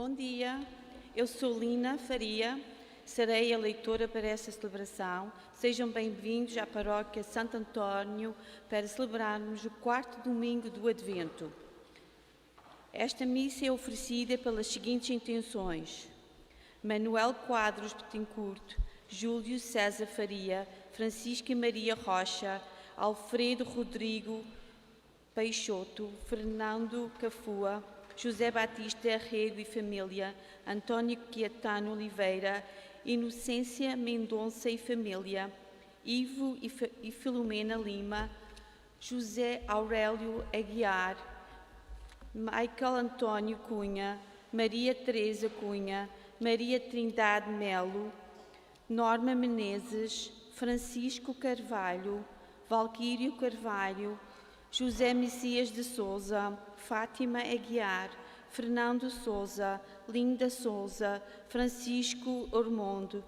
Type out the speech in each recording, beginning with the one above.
Bom dia, eu sou Lina Faria, serei a leitora para esta celebração. Sejam bem-vindos à Paróquia Santo António para celebrarmos o quarto domingo do Advento. Esta missa é oferecida pelas seguintes intenções: Manuel Quadros Betancourt, Júlio César Faria, Francisca Maria Rocha, Alfredo Rodrigo Peixoto, Fernando Cafua, José Batista Rego e família, António Quietano Oliveira, Inocência Mendonça e família, Ivo e Filomena Lima, José Aurélio Aguiar, Michael Antônio Cunha, Maria Teresa Cunha, Maria Trindade Melo, Norma Menezes, Francisco Carvalho, Valquírio Carvalho, José Messias de Souza, Fátima Aguiar, Fernando Souza, Linda Souza, Francisco Ormondo,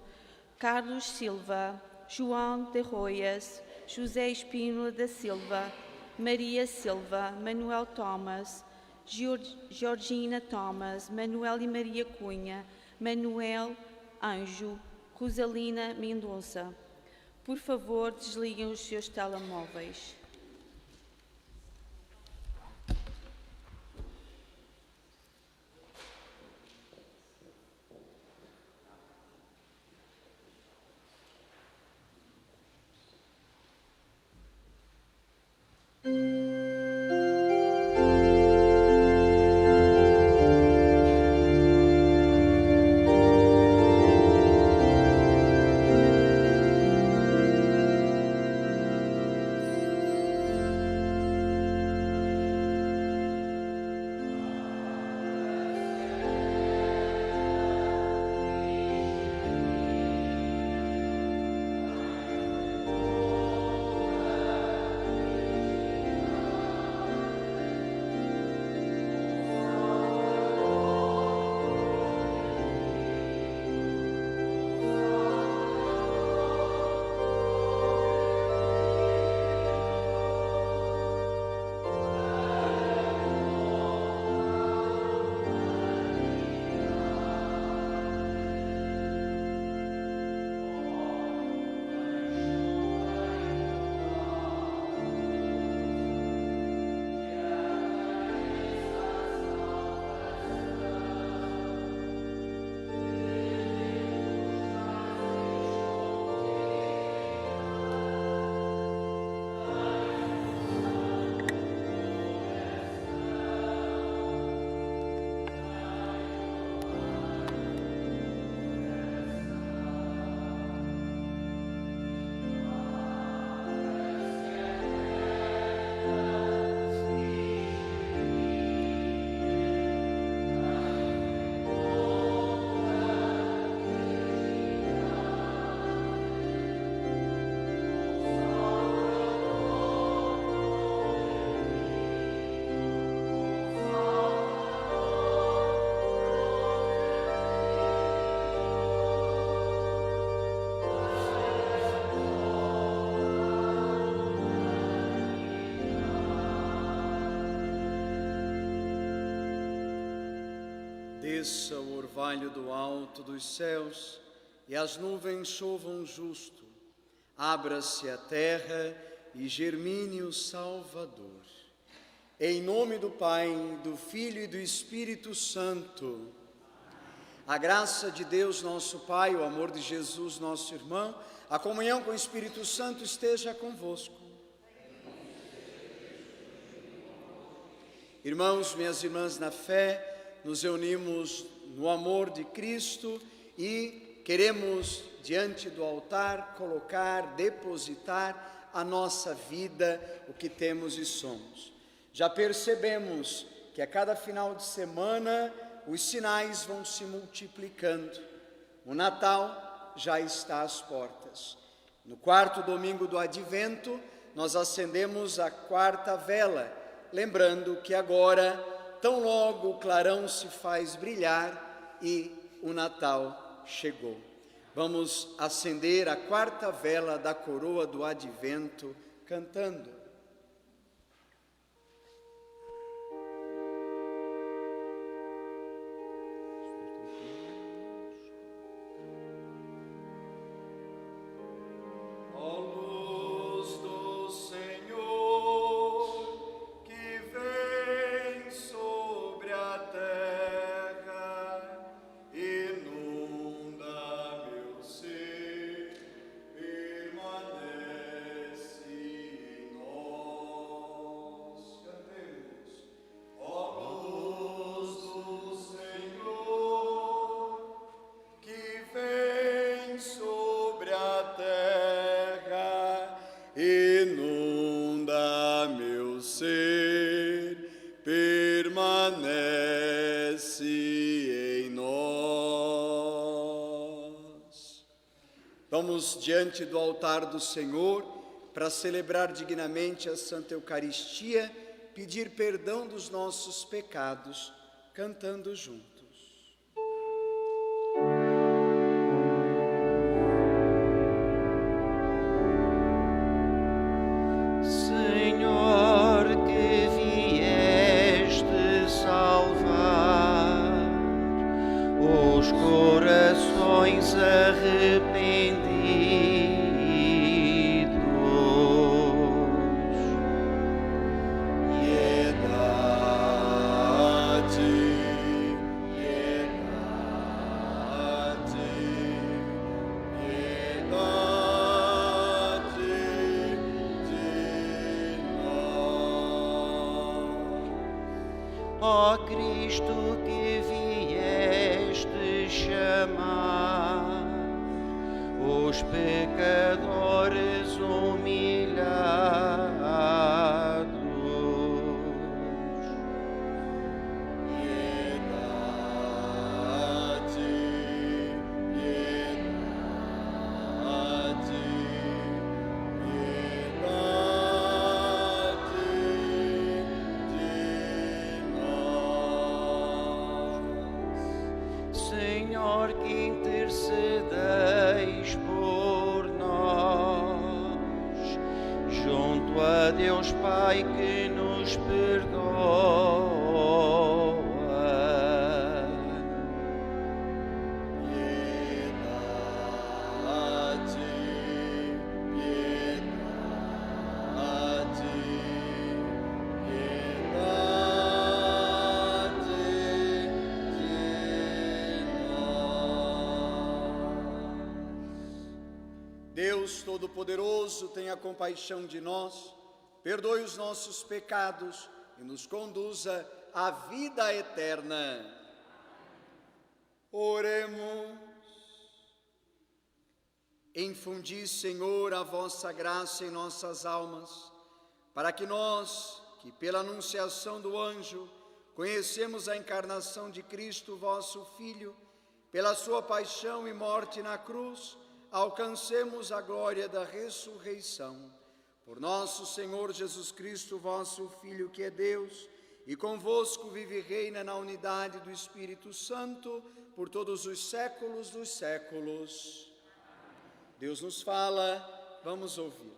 Carlos Silva, João de Roias, José Espínola da Silva, Maria Silva, Manuel Thomas, Georgina Thomas, Manuel e Maria Cunha, Manuel Anjo, Rosalina Mendonça. Por favor, desliguem os seus telemóveis. Desça o orvalho do alto dos céus e as nuvens chovam justo. Abra-se a terra e germine o Salvador. Em nome do Pai, do Filho e do Espírito Santo. A graça de Deus, nosso Pai, o amor de Jesus, nosso irmão, a comunhão com o Espírito Santo esteja convosco. Irmãos, minhas irmãs na fé, nos reunimos no amor de Cristo e queremos, diante do altar, colocar, depositar a nossa vida, o que temos e somos. Já percebemos que a cada final de semana os sinais vão se multiplicando. O Natal já está às portas. No quarto domingo do Advento, nós acendemos a quarta vela, lembrando que agora, tão logo o clarão se faz brilhar e o Natal chegou. Vamos acender a quarta vela da coroa do Advento cantando. Vamos diante do altar do Senhor para celebrar dignamente a Santa Eucaristia, pedir perdão dos nossos pecados, cantando juntos. Senhor, que vieste salvar os corações arrependidos, ó Cristo, que vieste chamar os pecadores humilhados. Senhor, que intercedeis por nós, junto a Deus Pai que nos perdoa. Deus Todo-Poderoso, tenha compaixão de nós, perdoe os nossos pecados e nos conduza à vida eterna. Oremos. Infundi, Senhor, a vossa graça em nossas almas, para que nós, que pela anunciação do anjo conhecemos a encarnação de Cristo, vosso Filho, pela sua paixão e morte na cruz, alcancemos a glória da ressurreição. Por nosso Senhor Jesus Cristo, vosso Filho, que é Deus, e convosco vive e reina na unidade do Espírito Santo, por todos os séculos dos séculos. Deus nos fala, vamos ouvir.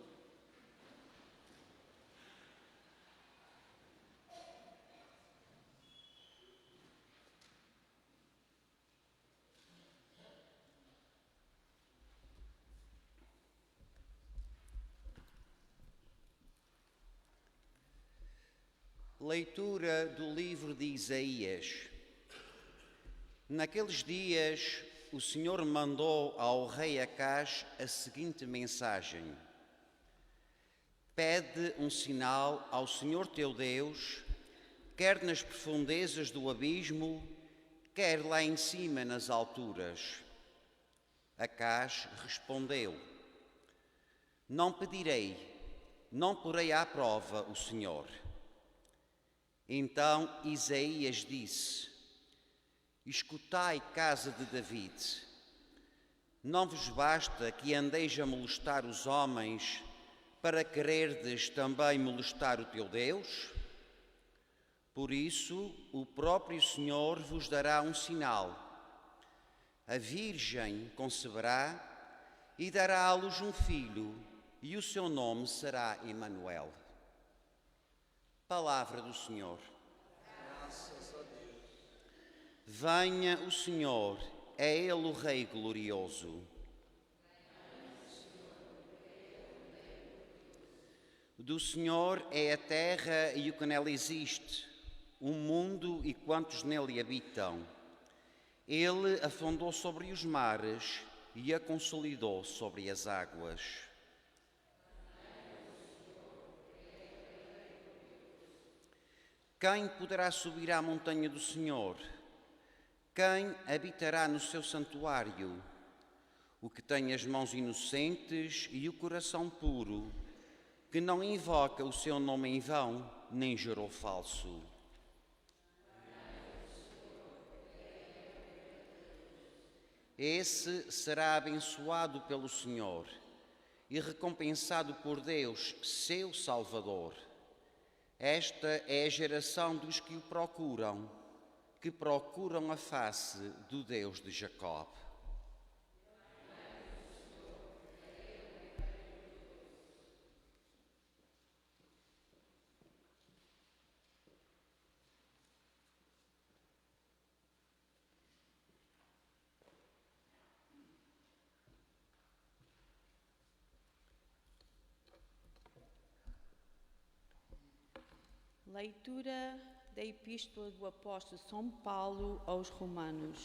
Leitura do livro de Isaías. Naqueles dias, o Senhor mandou ao rei Acaz a seguinte mensagem: pede um sinal ao Senhor teu Deus, quer nas profundezas do abismo, quer lá em cima nas alturas. Acaz respondeu: não pedirei, não porei à prova o Senhor. Então Isaías disse: escutai, casa de David, não vos basta que andeis a molestar os homens para quererdes também molestar o teu Deus? Por isso, o próprio Senhor vos dará um sinal. A Virgem conceberá e dará à luz um filho, e o seu nome será Emanuel. Palavra do Senhor. Graças a Deus. Venha o Senhor, é Ele o Rei glorioso. Do Senhor é a terra e o que nela existe, o mundo e quantos nele habitam. Ele a fundou sobre os mares e a consolidou sobre as águas. Quem poderá subir à montanha do Senhor? Quem habitará no seu santuário? O que tem as mãos inocentes e o coração puro, que não invoca o seu nome em vão, nem jurou falso. esse será abençoado pelo Senhor e recompensado por Deus, seu Salvador. Esta é a geração dos que o procuram, que procuram a face do Deus de Jacó. Leitura da Epístola do Apóstolo São Paulo aos Romanos.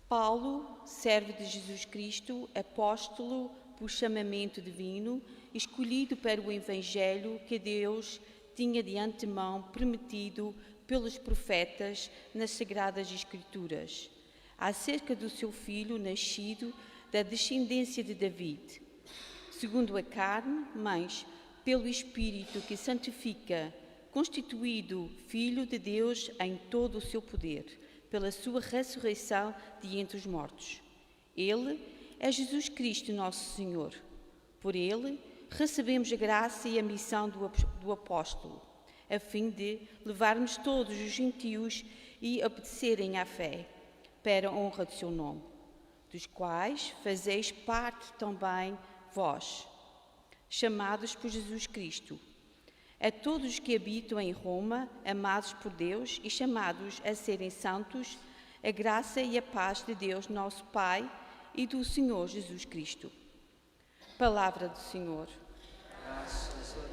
Paulo, servo de Jesus Cristo, apóstolo por chamamento divino, escolhido para o Evangelho que Deus tinha de antemão prometido pelos profetas nas Sagradas Escrituras, acerca do seu filho nascido da descendência de David, segundo a carne, mas pelo Espírito que santifica, constituído Filho de Deus em todo o seu poder, pela sua ressurreição de entre os mortos. Ele é Jesus Cristo, nosso Senhor. Por ele recebemos a graça e a missão do apóstolo, a fim de levarmos todos os gentios e obedecerem à fé, para a honra do seu nome, dos quais fazeis parte também vós, chamados por Jesus Cristo. A todos os que habitam em Roma, amados por Deus e chamados a serem santos, a graça e a paz de Deus, nosso Pai, e do Senhor Jesus Cristo. Palavra do Senhor. Graças a Deus.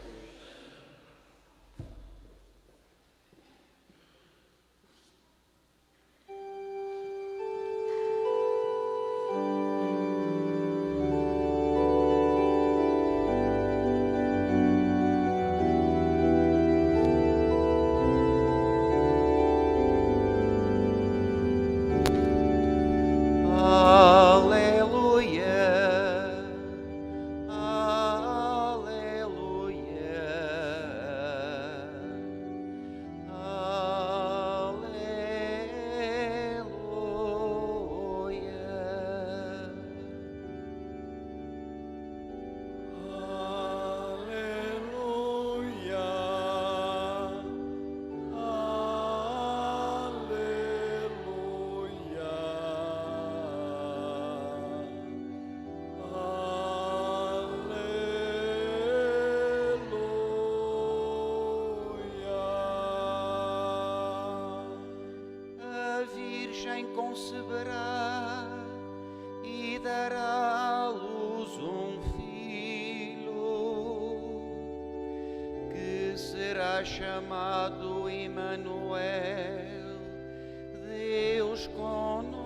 Conceberá e dará à luz um filho, que será chamado Emanuel, Deus conosco.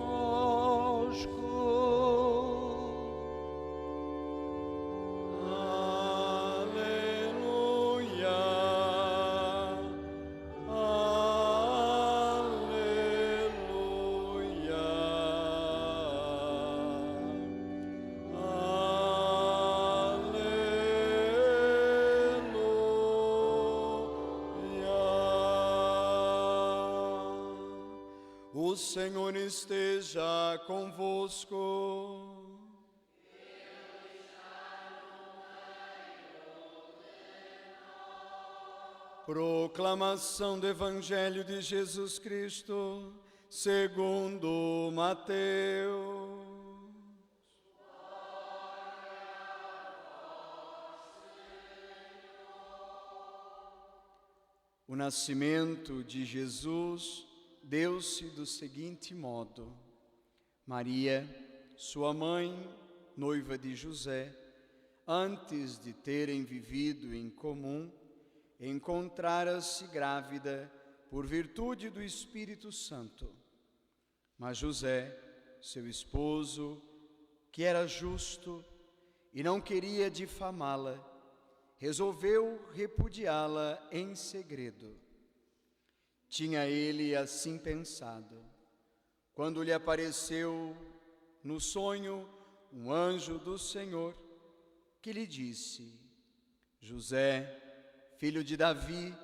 O Senhor esteja convosco. Proclamação do Evangelho de Jesus Cristo, segundo Mateus. O nascimento de Jesus deu-se do seguinte modo: Maria, sua mãe, noiva de José, antes de terem vivido em comum, encontrara-se grávida por virtude do Espírito Santo. Mas José, seu esposo, que era justo e não queria difamá-la, resolveu repudiá-la em segredo. Tinha ele assim pensado, quando lhe apareceu no sonho um anjo do Senhor, que lhe disse: José, filho de Davi,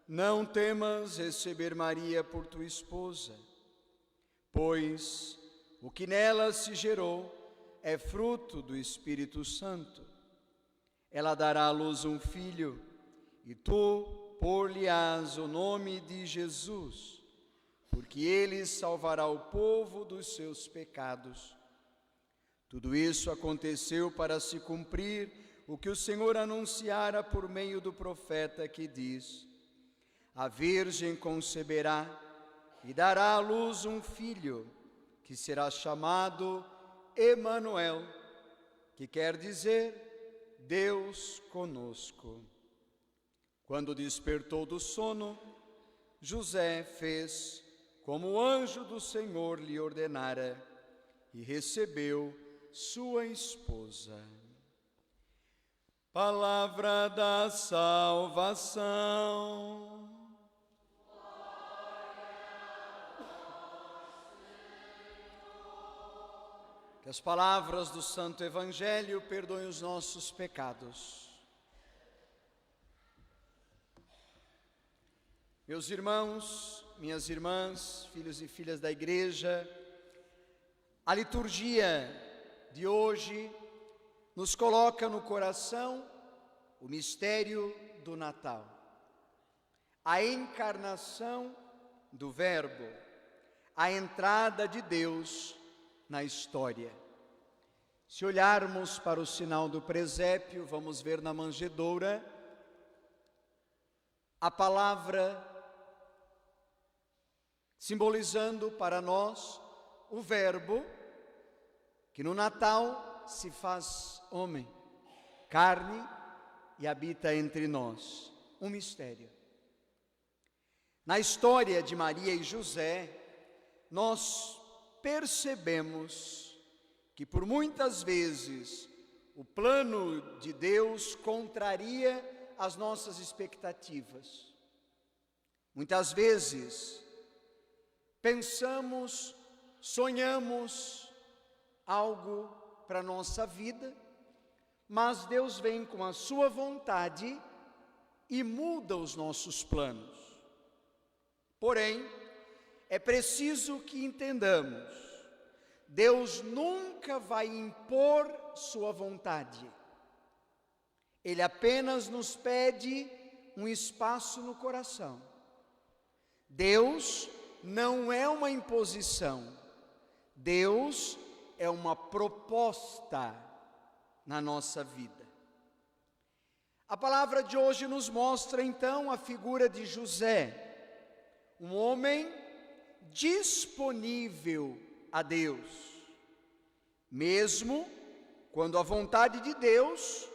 não temas receber Maria por tua esposa, pois O que nela se gerou é fruto do Espírito Santo. Ela dará à luz um filho, e tu pôr-lhe-ás o nome de Jesus, porque ele salvará o povo dos seus pecados. Tudo isso aconteceu para se cumprir o que o Senhor anunciara por meio do profeta, que diz: a Virgem conceberá e dará à luz um filho, que será chamado Emanuel, que quer dizer Deus conosco. Quando despertou do sono, José fez como o anjo do Senhor lhe ordenara e recebeu sua esposa. Palavra da salvação. Que as palavras do Santo Evangelho perdoem os nossos pecados. Meus irmãos, minhas irmãs, filhos e filhas da Igreja, a liturgia de hoje nos coloca no coração o mistério do Natal, a encarnação do Verbo, a entrada de Deus na história. Se olharmos para o sinal do presépio, vamos ver na manjedoura a palavra simbolizando para nós o Verbo que no Natal se faz homem, carne, e habita entre nós. Um mistério. Na história de Maria e José, nós percebemos que por muitas vezes o plano de Deus contraria as nossas expectativas. Muitas vezes pensamos, sonhamos algo para a nossa vida, mas Deus vem com a sua vontade e muda os nossos planos. Porém, é preciso que entendamos: Deus nunca vai impor sua vontade. Ele apenas nos pede um espaço no coração. Deus não é uma imposição. Deus é uma proposta na nossa vida. A palavra de hoje nos mostra então a figura de José, um homem disponível a Deus, mesmo quando a vontade de Deus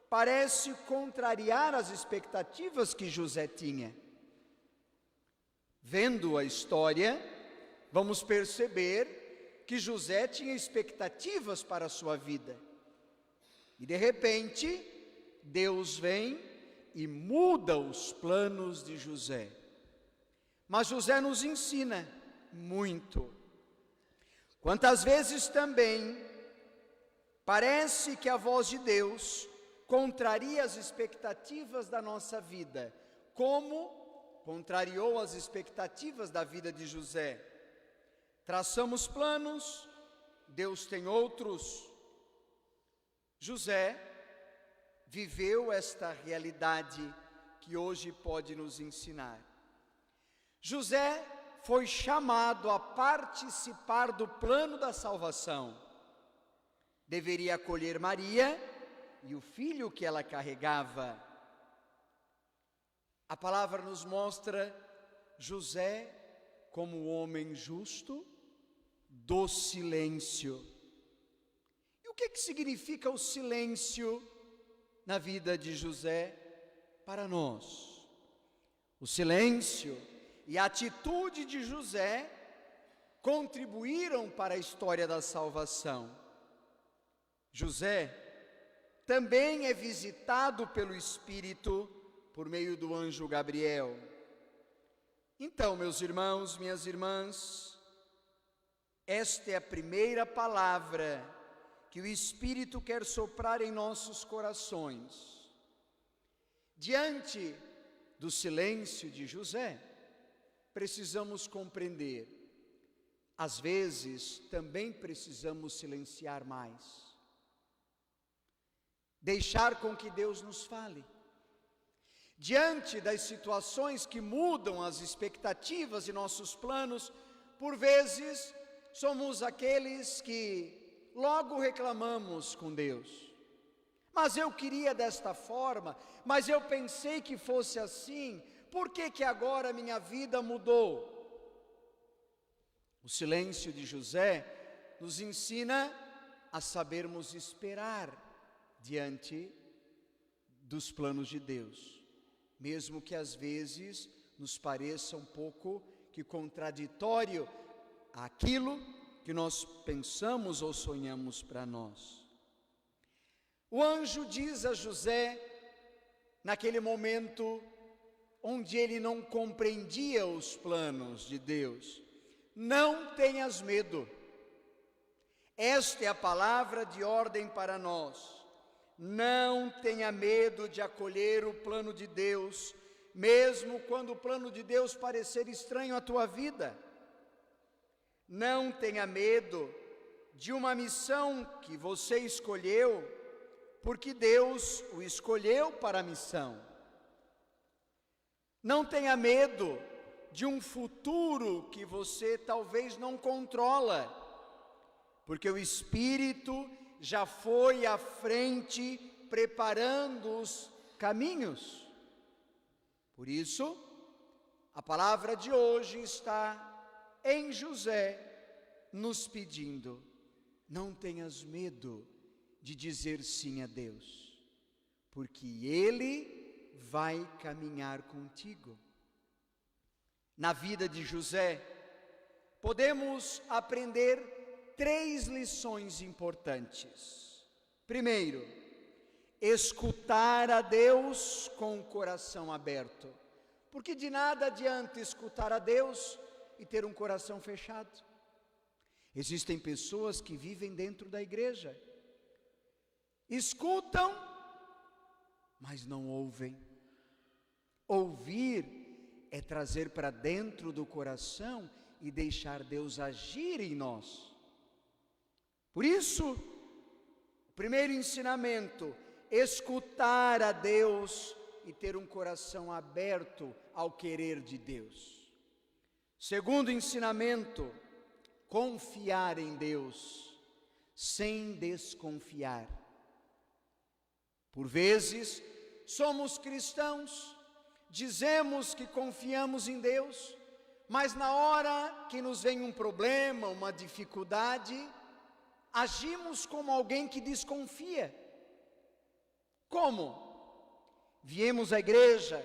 parece contrariar as expectativas que José tinha. Vendo a história, vamos perceber que José tinha expectativas para a sua vida. E de repente, Deus vem e muda os planos de José. Mas José nos ensina muito. Quantas vezes também parece que a voz de Deus contraria as expectativas da nossa vida, como contrariou as expectativas da vida de José. Traçamos planos, Deus tem outros. José viveu esta realidade que hoje pode nos ensinar. José foi chamado a participar do plano da salvação. Deveria acolher Maria e o filho que ela carregava. A palavra nos mostra José como um homem justo do silêncio. E o que significa o silêncio na vida de José para nós? O silêncio e a atitude de José contribuíram para a história da salvação. José também é visitado pelo Espírito por meio do anjo Gabriel. Então, meus irmãos, minhas irmãs, esta é a primeira palavra que o Espírito quer soprar em nossos corações. Diante do silêncio de José, precisamos compreender às vezes também precisamos silenciar mais. Deixar com que Deus nos fale. Diante das situações que mudam as expectativas e nossos planos, por vezes somos aqueles que logo reclamamos com Deus. Mas eu queria desta forma, mas eu pensei que fosse assim, por que agora minha vida mudou? O silêncio de José nos ensina a sabermos esperar diante dos planos de Deus, mesmo que às vezes nos pareça um pouco que contraditório aquilo que nós pensamos ou sonhamos para nós. O anjo diz a José, naquele momento onde ele não compreendia os planos de Deus: não tenhas medo. Esta é a palavra de ordem para nós. Não tenha medo de acolher o plano de Deus, mesmo quando o plano de Deus parecer estranho à tua vida. Não tenha medo de uma missão que você escolheu, porque Deus o escolheu para a missão. Não tenha medo de um futuro que você talvez não controla, porque o Espírito já foi à frente preparando os caminhos. Por isso, a palavra de hoje está em José, nos pedindo: não tenhas medo de dizer sim a Deus, porque Ele vai caminhar contigo. Na vida de José, podemos aprender 3 lições importantes. Primeiro, escutar a Deus com o coração aberto, porque de nada adianta escutar a Deus e ter um coração fechado. Existem pessoas que vivem dentro da igreja, escutam, mas não ouvem. Ouvir é trazer para dentro do coração e deixar Deus agir em nós. Por isso, o primeiro ensinamento: escutar a Deus e ter um coração aberto ao querer de Deus. Segundo ensinamento: confiar em Deus, sem desconfiar. Por vezes, somos cristãos, dizemos que confiamos em Deus, mas na hora que nos vem um problema, uma dificuldade, agimos como alguém que desconfia. Como? Viemos à igreja,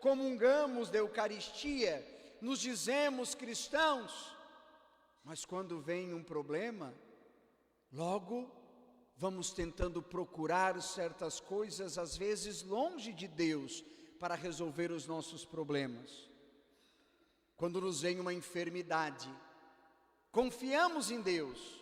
comungamos da Eucaristia, nos dizemos cristãos, mas quando vem um problema, logo vamos tentando procurar certas coisas, às vezes longe de Deus, para resolver os nossos problemas. Quando nos vem uma enfermidade, confiamos em Deus,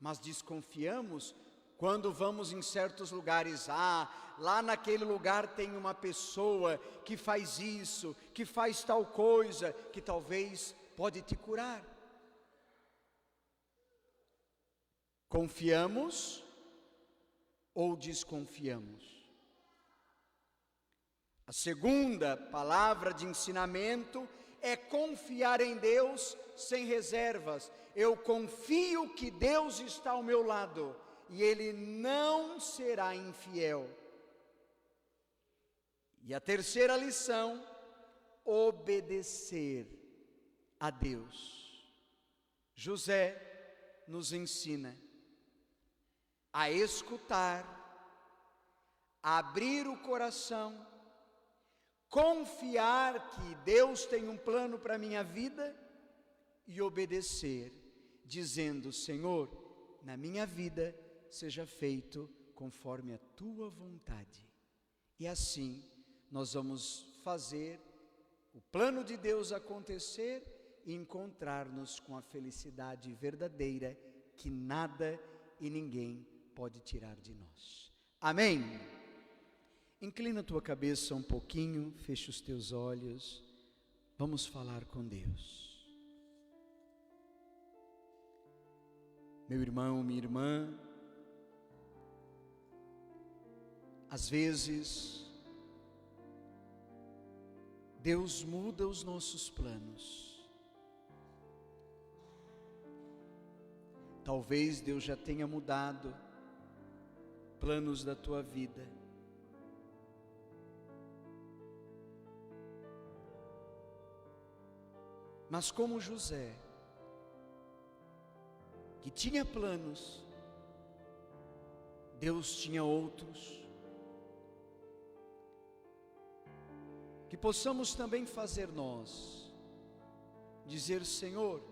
mas desconfiamos quando vamos em certos lugares. Lá naquele lugar tem uma pessoa que faz isso, que faz tal coisa, que talvez pode te curar. Confiamos ou desconfiamos? A segunda palavra de ensinamento é confiar em Deus sem reservas. Eu confio que Deus está ao meu lado e Ele não será infiel. E a terceira lição: obedecer a Deus. José nos ensina a escutar, a abrir o coração, confiar que Deus tem um plano para a minha vida e obedecer, dizendo: Senhor, na minha vida seja feito conforme a tua vontade. E assim nós vamos fazer o plano de Deus acontecer e encontrar-nos com a felicidade verdadeira que nada e ninguém pode tirar de nós. Amém? Inclina a tua cabeça um pouquinho, fecha os teus olhos, vamos falar com Deus. Meu irmão, minha irmã, às vezes, Deus muda os nossos planos. Talvez Deus já tenha mudado planos da tua vida. Mas como José, que tinha planos, Deus tinha outros. Que possamos também fazer nós, dizer: Senhor,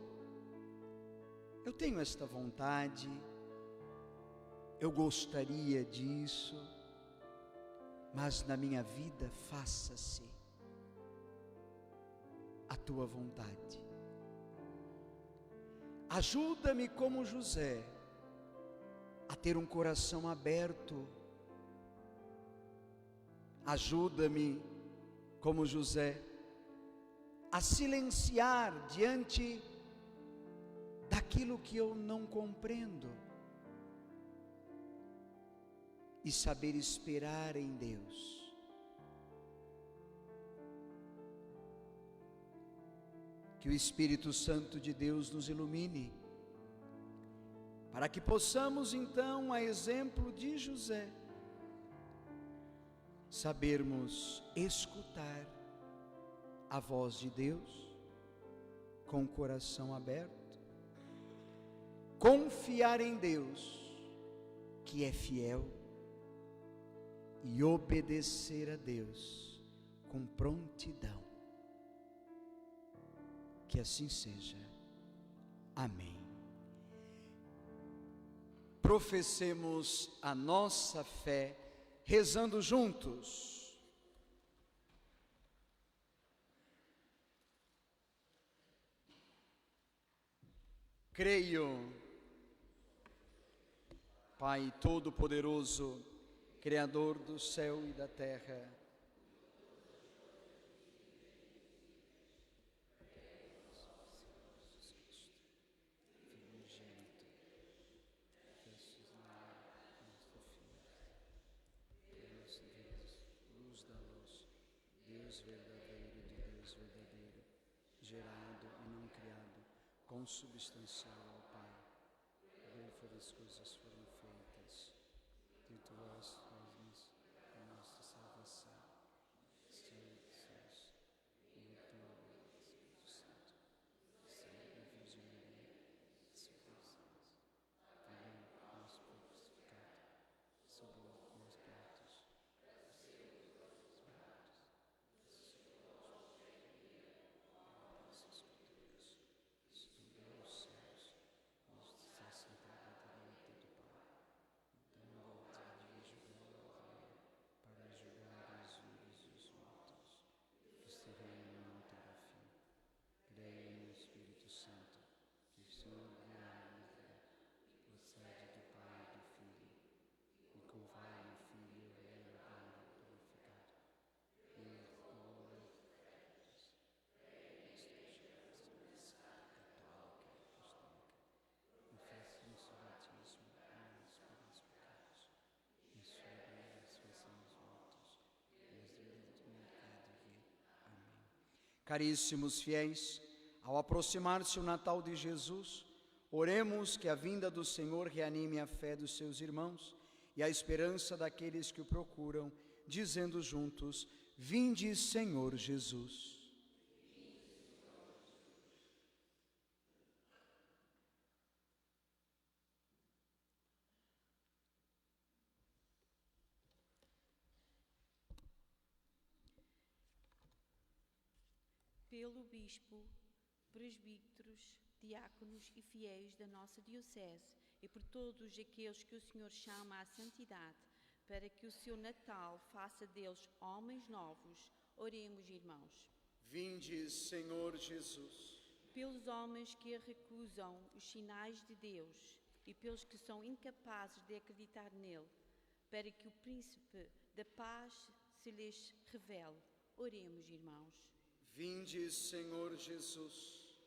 eu tenho esta vontade, eu gostaria disso, mas na minha vida faça-se a tua vontade. Ajuda-me como José a ter um coração aberto. Ajuda-me como José a silenciar diante daquilo que eu não compreendo e saber esperar em Deus. Que o Espírito Santo de Deus nos ilumine, para que possamos então, a exemplo de José, sabermos escutar a voz de Deus com o coração aberto, confiar em Deus, que é fiel, e obedecer a Deus com prontidão. Que assim seja. Amém. Professemos a nossa fé rezando juntos. Creio, Pai Todo-Poderoso, Criador do céu e da terra, Deus verdadeiro de Deus verdadeiro, gerado e não criado, consubstancial ao Pai, por das coisas foram feitas, de tuas formas a nossa salvação, Deus, e o teu Espírito Santo, sempre a Virgem Maria, também nosso pecado, sobre os pecados. Caríssimos fiéis, ao aproximar-se o Natal de Jesus, oremos que a vinda do Senhor reanime a fé dos seus irmãos e a esperança daqueles que o procuram, dizendo juntos: Vinde, Senhor Jesus. Pelo Bispo, presbíteros, diáconos e fiéis da nossa Diocese e por todos aqueles que o Senhor chama à santidade, para que o seu Natal faça deles homens novos, oremos, irmãos. Vinde, Senhor Jesus. Pelos homens que recusam os sinais de Deus e pelos que são incapazes de acreditar nele, para que o Príncipe da Paz se lhes revele, oremos, irmãos. Vinde, Senhor Jesus.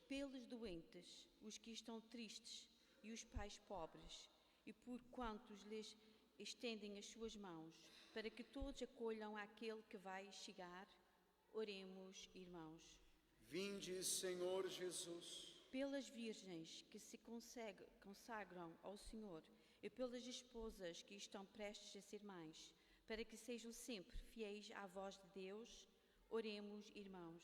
Pelos doentes, os que estão tristes, e os pais pobres, e por quantos lhes estendem as suas mãos, para que todos acolham aquele que vai chegar. Oremos, irmãos. Vinde, Senhor Jesus. Pelas virgens que se consagram ao Senhor e pelas esposas que estão prestes a ser mães, para que sejam sempre fiéis à voz de Deus, oremos, irmãos.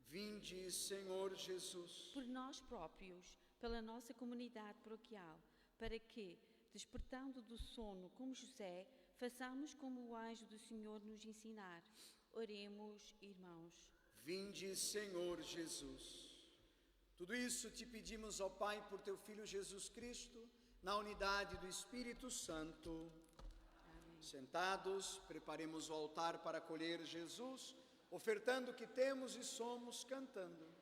Vinde, Senhor Jesus. Por nós próprios, pela nossa comunidade paroquial, para que, despertando do sono como José, façamos como o anjo do Senhor nos ensinar. Oremos, irmãos. Vinde, Senhor Jesus. Tudo isso te pedimos, ó Pai, por teu Filho Jesus Cristo, na unidade do Espírito Santo. Amém. Sentados, preparemos o altar para acolher Jesus, ofertando o que temos e somos, cantando.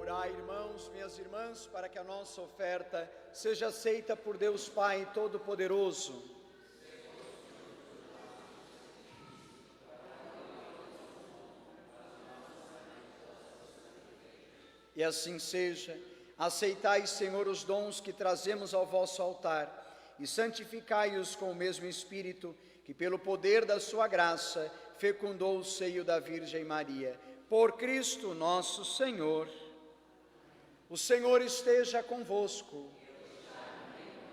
Orai, irmãos, minhas irmãs, para que a nossa oferta seja aceita por Deus Pai Todo-Poderoso. E assim seja. Aceitai, Senhor, os dons que trazemos ao vosso altar e santificai-os com o mesmo Espírito que, pelo poder da sua graça, fecundou o seio da Virgem Maria. Por Cristo nosso Senhor. O Senhor esteja convosco.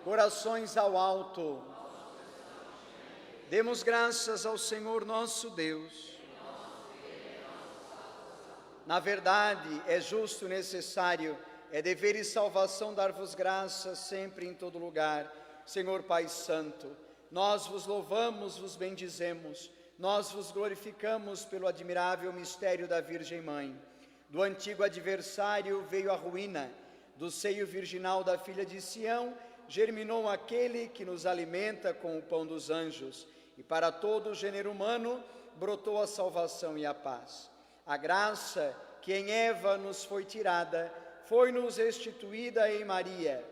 Corações ao alto. Demos graças ao Senhor nosso Deus. Na verdade, é justo e necessário, é dever e salvação dar-vos graças sempre em todo lugar, Senhor Pai Santo. Nós vos louvamos, vos bendizemos, nós vos glorificamos pelo admirável mistério da Virgem Mãe. Do antigo adversário veio a ruína, do seio virginal da filha de Sião germinou aquele que nos alimenta com o pão dos anjos, e para todo o gênero humano brotou a salvação e a paz. A graça que em Eva nos foi tirada, foi-nos restituída em Maria.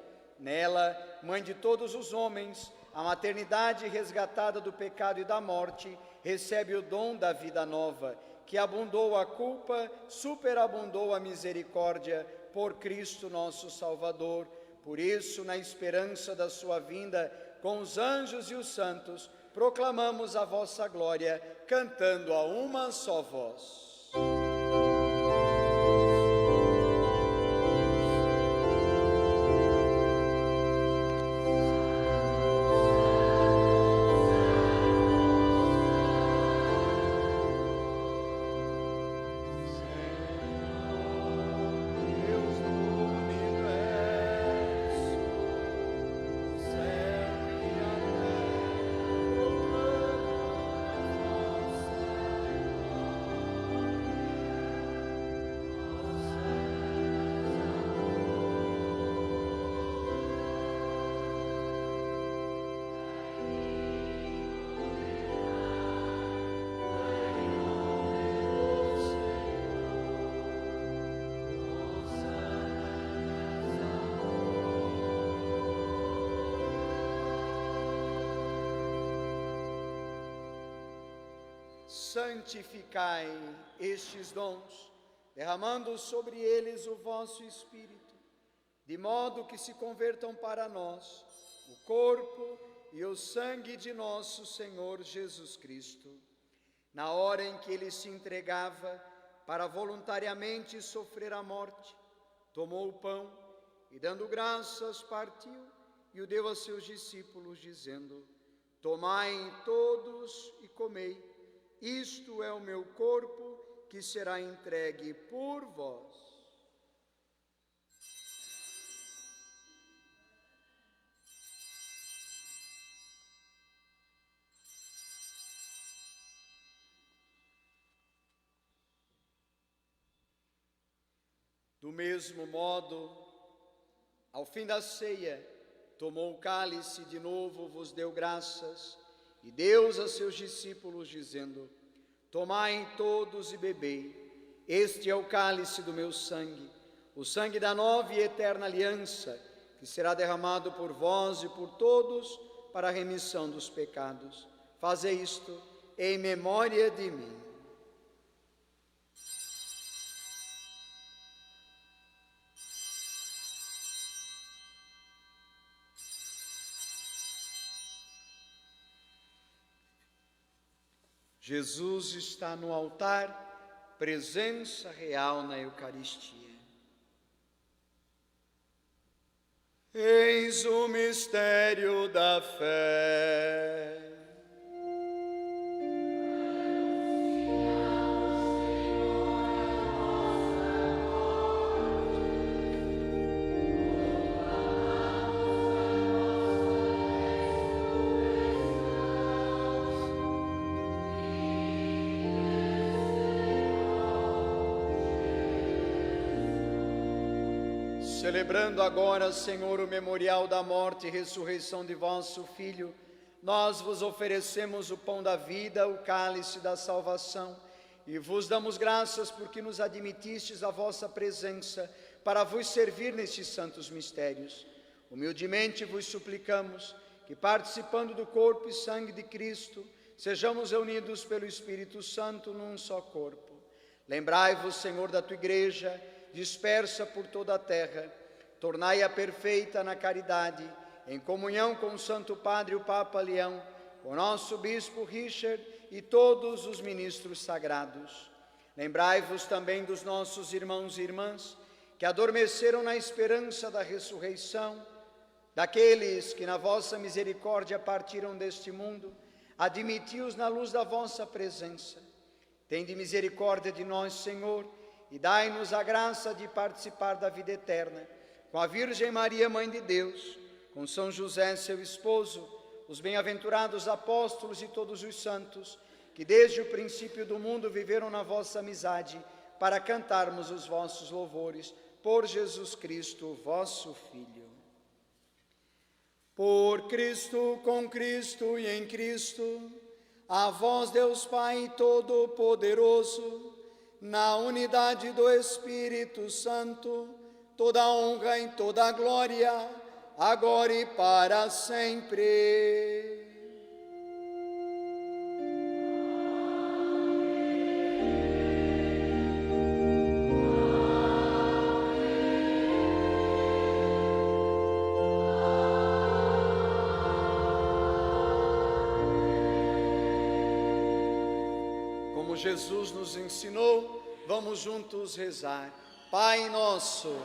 Nela, mãe de todos os homens, a maternidade resgatada do pecado e da morte, recebe o dom da vida nova, que abundou a culpa, superabundou a misericórdia, por Cristo nosso Salvador. Por isso, na esperança da sua vinda, com os anjos e os santos, proclamamos a vossa glória, cantando a uma só voz. Santificai estes dons, derramando sobre eles o vosso Espírito, de modo que se convertam para nós o corpo e o sangue de nosso Senhor Jesus Cristo. Na hora em que ele se entregava para voluntariamente sofrer a morte, tomou o pão e, dando graças, partiu e o deu a seus discípulos, dizendo: tomai todos e comei. Isto é o meu corpo, que será entregue por vós. Do mesmo modo, ao fim da ceia, tomou o cálice, de novo vos deu graças, e deu a seus discípulos, dizendo: tomai todos e bebei, este é o cálice do meu sangue, o sangue da nova e eterna aliança, que será derramado por vós e por todos para a remissão dos pecados. Fazei isto em memória de mim. Jesus está no altar, presença real na Eucaristia. Eis o mistério da fé. Celebrando agora, Senhor, o memorial da morte e ressurreição de vosso Filho, nós vos oferecemos o pão da vida, o cálice da salvação, e vos damos graças porque nos admitistes à vossa presença para vos servir nestes santos mistérios. Humildemente vos suplicamos que, participando do corpo e sangue de Cristo, sejamos reunidos pelo Espírito Santo num só corpo. Lembrai-vos, Senhor, da tua igreja, dispersa por toda a terra, tornai-a perfeita na caridade, em comunhão com o Santo Padre, o Papa Leão, com o nosso Bispo Richard e todos os ministros sagrados. Lembrai-vos também dos nossos irmãos e irmãs que adormeceram na esperança da ressurreição, daqueles que na vossa misericórdia partiram deste mundo, admiti-os na luz da vossa presença. Tende misericórdia de nós, Senhor, e dai-nos a graça de participar da vida eterna, com a Virgem Maria, Mãe de Deus, com São José, seu esposo, os bem-aventurados apóstolos e todos os santos, que desde o princípio do mundo viveram na vossa amizade, para cantarmos os vossos louvores, por Jesus Cristo, vosso Filho. Por Cristo, com Cristo e em Cristo, a vós, Deus Pai Todo-Poderoso, na unidade do Espírito Santo, toda honra e toda glória agora e para sempre. Como Jesus nos ensinou, vamos juntos rezar. Pai nosso,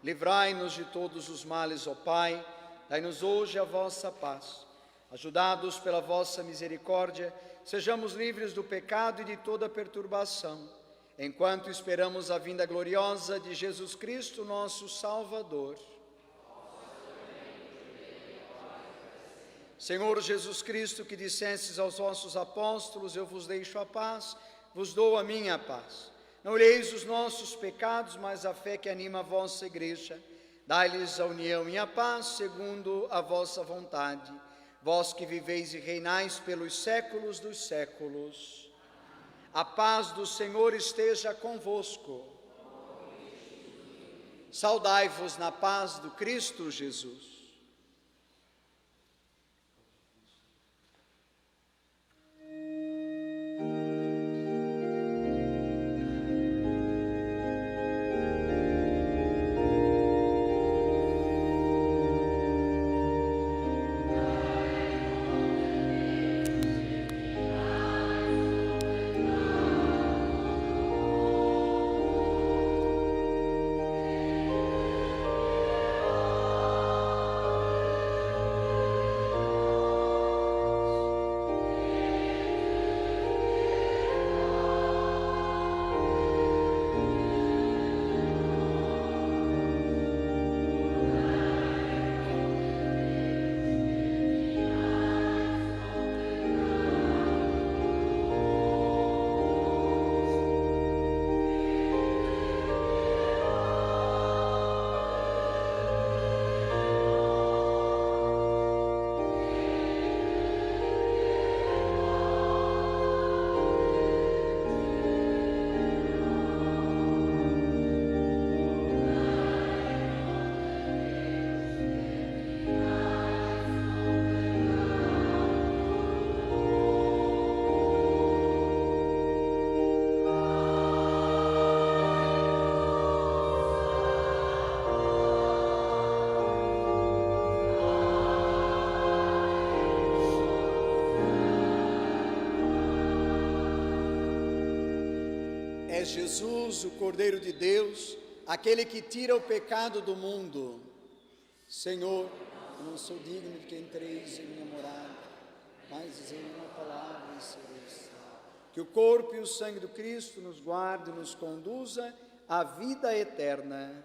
livrai-nos de todos os males, ó Pai, dai-nos hoje a vossa paz. Ajudados pela vossa misericórdia, sejamos livres do pecado e de toda perturbação, enquanto esperamos a vinda gloriosa de Jesus Cristo, nosso Salvador. Senhor Jesus Cristo, que dissestes aos vossos apóstolos, eu vos deixo a paz, vos dou a minha paz. Não olheis os nossos pecados, mas a fé que anima a vossa igreja. Dai-lhes a união e a paz, segundo a vossa vontade. Vós que viveis e reinais pelos séculos dos séculos. A paz do Senhor esteja convosco. Saudai-vos na paz do Cristo Jesus. É Jesus, o Cordeiro de Deus, aquele que tira o pecado do mundo. Senhor, eu não sou digno de que entreis em minha morada, mas dizei uma palavra e serei salvo. Que o corpo e o sangue do Cristo nos guarde e nos conduza à vida eterna.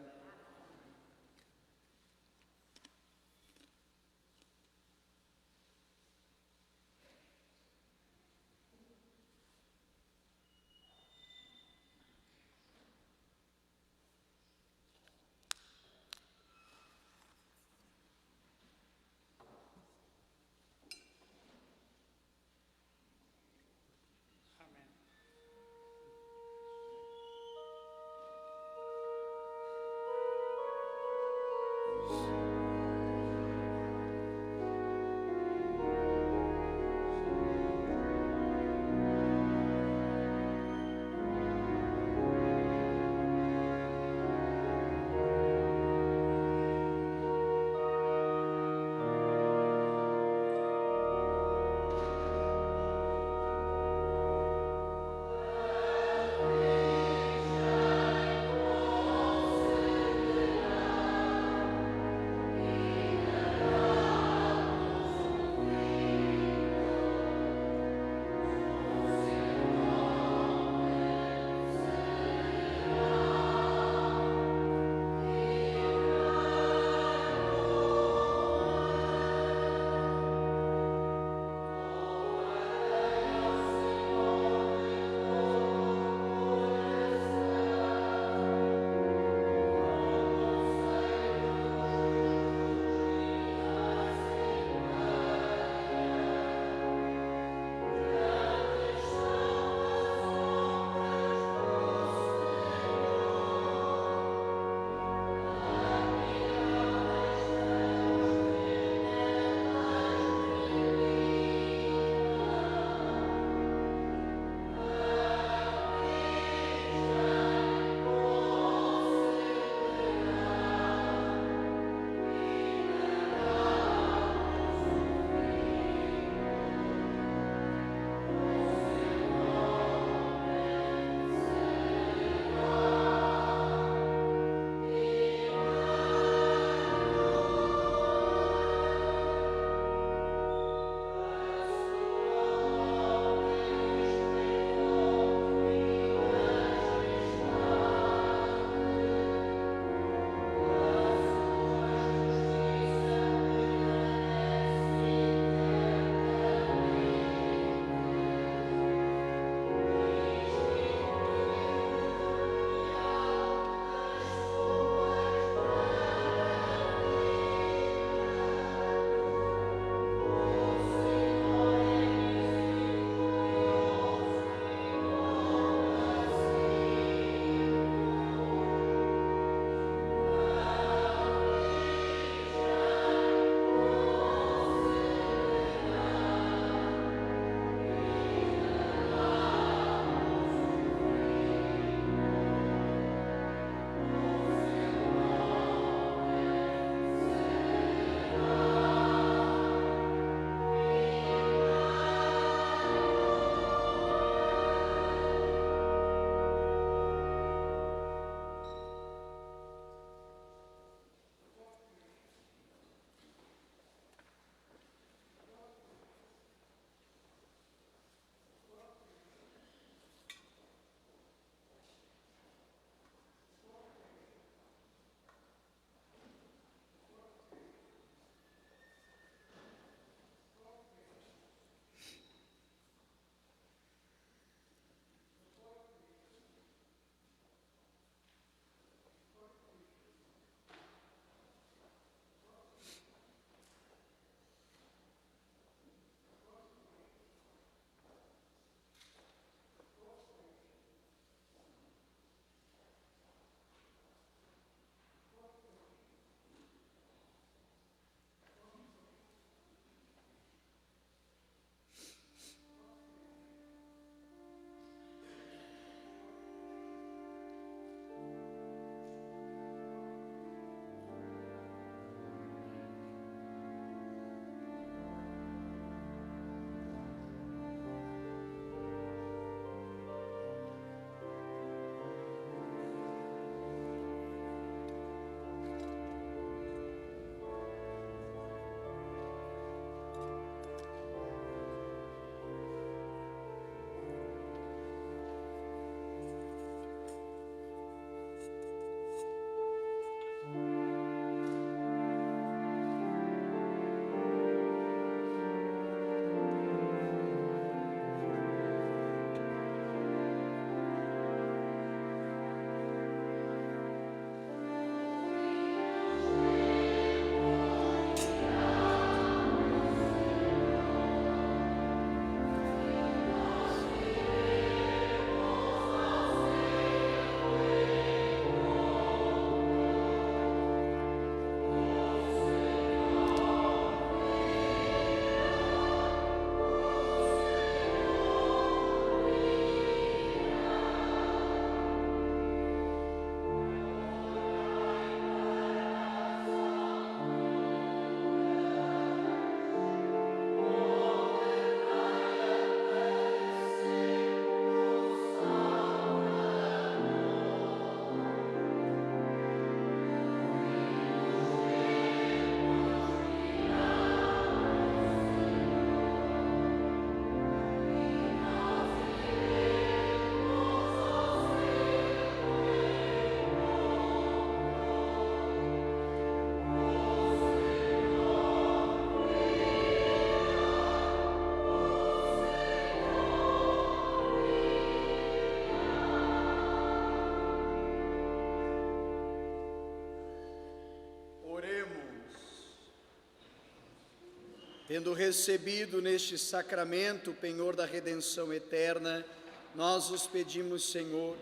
Tendo recebido neste sacramento o penhor da redenção eterna, nós os pedimos, Senhor,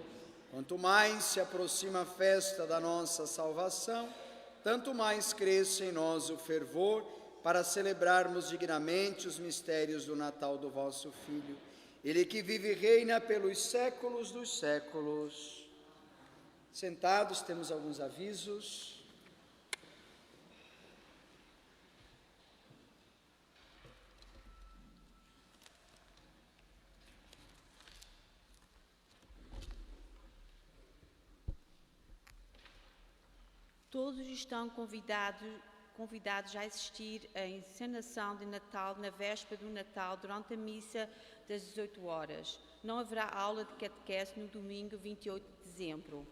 quanto mais se aproxima a festa da nossa salvação, tanto mais cresça em nós o fervor para celebrarmos dignamente os mistérios do Natal do vosso Filho. Ele que vive e reina pelos séculos dos séculos. Sentados, temos alguns avisos. Todos estão convidados a assistir à encenação de Natal na véspera do Natal durante a missa das 18 horas. Não haverá aula de catequese no domingo 28 de dezembro.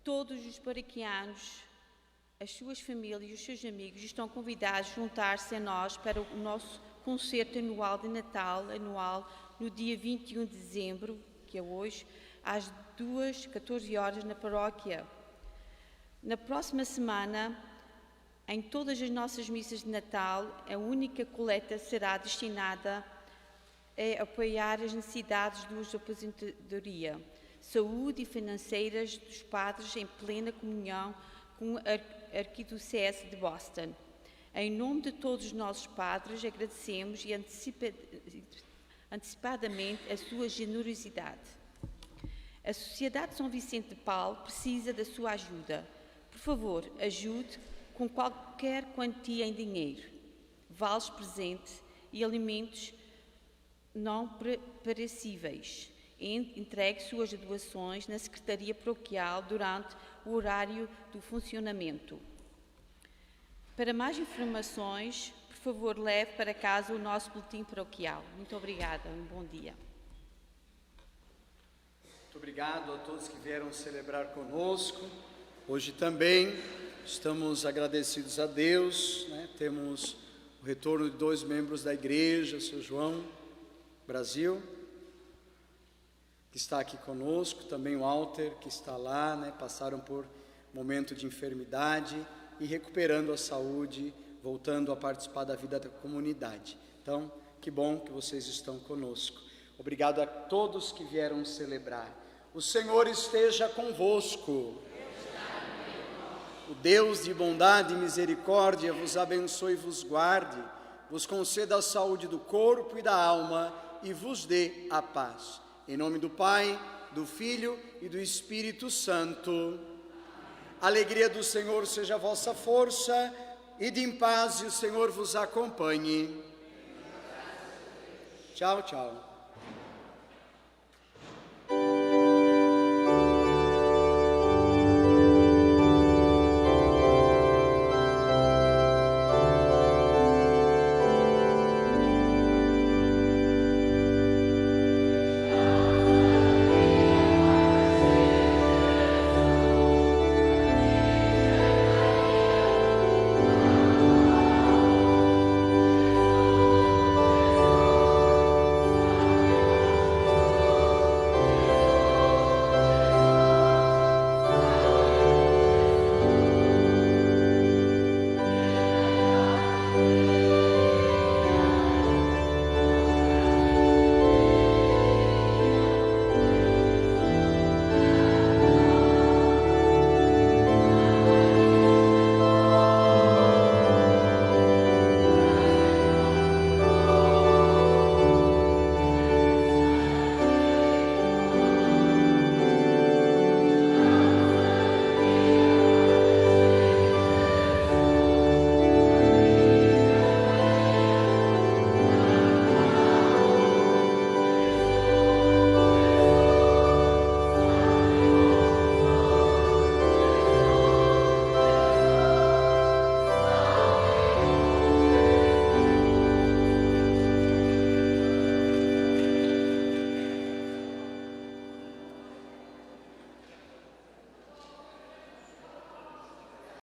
Todos os paroquianos, as suas famílias e os seus amigos estão convidados a juntar-se a nós para o nosso concerto anual de Natal no dia 21 de dezembro, que é hoje, às 14 horas na paróquia. Na próxima semana, em todas as nossas missas de Natal, a única coleta será destinada a apoiar as necessidades de aposentadoria, saúde e financeiras dos padres em plena comunhão com a Arquidiocese de Boston. Em nome de todos os nossos padres, agradecemos e antecipadamente a sua generosidade. A Sociedade São Vicente de Paulo precisa da sua ajuda. Por favor, ajude com qualquer quantia em dinheiro, vales presente e alimentos não perecíveis. Entregue suas doações na Secretaria Paroquial durante o horário do funcionamento. Para mais informações, por favor, leve para casa o nosso boletim paroquial. Muito obrigada, um bom dia. Muito obrigado a todos que vieram celebrar conosco. Hoje também estamos agradecidos a Deus, Temos o retorno de 2 membros da igreja, o seu João Brasil, que está aqui conosco, também o Walter, que está lá, passaram por momento de enfermidade e recuperando a saúde, voltando a participar da vida da comunidade. Então, que bom que vocês estão conosco. Obrigado a todos que vieram celebrar. O Senhor esteja convosco. O Deus de bondade e misericórdia vos abençoe e vos guarde, vos conceda a saúde do corpo e da alma e vos dê a paz. Em nome do Pai, do Filho e do Espírito Santo. A alegria do Senhor seja a vossa força, e de em paz e o Senhor vos acompanhe. Tchau, tchau.